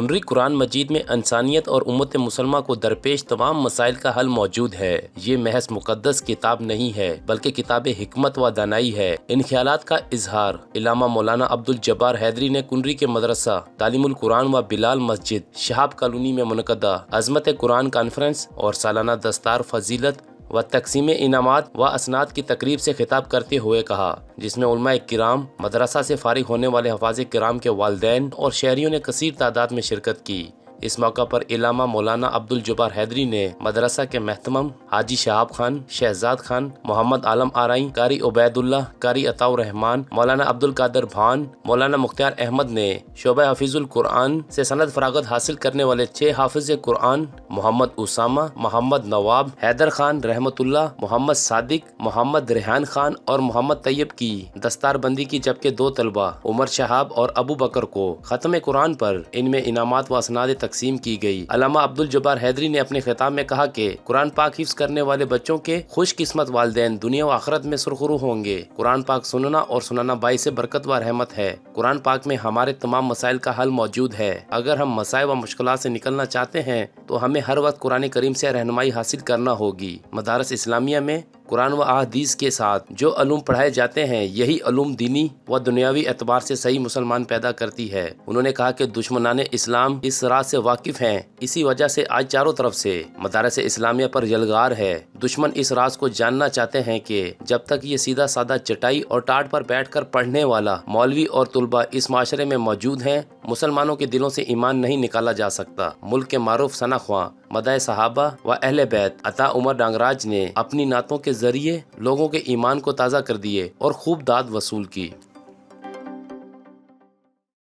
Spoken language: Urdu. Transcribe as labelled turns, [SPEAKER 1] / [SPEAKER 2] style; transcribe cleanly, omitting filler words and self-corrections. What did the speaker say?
[SPEAKER 1] کنری قرآن مجید میں انسانیت اور امت مسلمہ کو درپیش تمام مسائل کا حل موجود ہے۔ یہ محض مقدس کتاب نہیں ہے بلکہ کتاب حکمت و دانائی ہے۔ ان خیالات کا اظہار علامہ مولانا عبدالجبار حیدری نے کنری کے مدرسہ تعلیم القرآن و بلال مسجد شہاب کالونی میں منعقدہ عظمت قرآن کانفرنس اور سالانہ دستار فضیلت و تقسیم انعامات و اسناد کی تقریب سے خطاب کرتے ہوئے کہا، جس میں علماء کرام، مدرسہ سے فارغ ہونے والے حفاظ کرام کے والدین اور شہریوں نے کثیر تعداد میں شرکت کی۔ اس موقع پر علامہ مولانا عبدالجبار حیدری نے مدرسہ کے محتمم حاجی شہاب خان، شہزاد خان، محمد عالم آرائی، قاری عبید اللہ، قاری عطاء الرحمان، مولانا عبدالقادر بھان، مولانا مختار احمد نے شعبہ حفیظ القرآن سے سند فراغت حاصل کرنے والے 6 حافظ قرآن محمد اسامہ، محمد نواب، حیدر خان رحمت اللہ، محمد صادق، محمد ریحان خان اور محمد طیب کی دستار بندی کی، جبکہ 2 طلبہ عمر شہاب اور ابو بکر کو ختم قرآن پر ان میں انعامات و اسناد تقسیم کی گئی۔ علامہ عبدالجبار حیدری نے اپنے خطاب میں کہا کہ قرآن پاک حفظ کرنے والے بچوں کے خوش قسمت والدین دنیا و آخرت میں سرخرو ہوں گے۔ قرآن پاک سننا اور سنانا باعث برکت و رحمت ہے۔ قرآن پاک میں ہمارے تمام مسائل کا حل موجود ہے۔ اگر ہم مسائل و مشکلات سے نکلنا چاہتے ہیں تو ہمیں ہر وقت قرآن کریم سے رہنمائی حاصل کرنا ہوگی۔ مدارس اسلامیہ میں قرآن و احادیث کے ساتھ جو علوم پڑھائے جاتے ہیں، یہی علوم دینی و دنیاوی اعتبار سے صحیح مسلمان پیدا کرتی ہے۔ انہوں نے کہا کہ دشمنان اسلام اس راز سے واقف ہیں، اسی وجہ سے آج چاروں طرف سے مدارس اسلامیہ پر یلغار ہے۔ دشمن اس راز کو جاننا چاہتے ہیں کہ جب تک یہ سیدھا سادہ چٹائی اور ٹاٹ پر بیٹھ کر پڑھنے والا مولوی اور طلبہ اس معاشرے میں موجود ہیں، مسلمانوں کے دلوں سے ایمان نہیں نکالا جا سکتا۔ ملک کے معروف ثنا خواں مداح صحابہ و اہل بیت عطا عمر ڈانگراج نے اپنی نعتوں کے ذریعے لوگوں کے ایمان کو تازہ کر دیے اور خوب داد وصول کی۔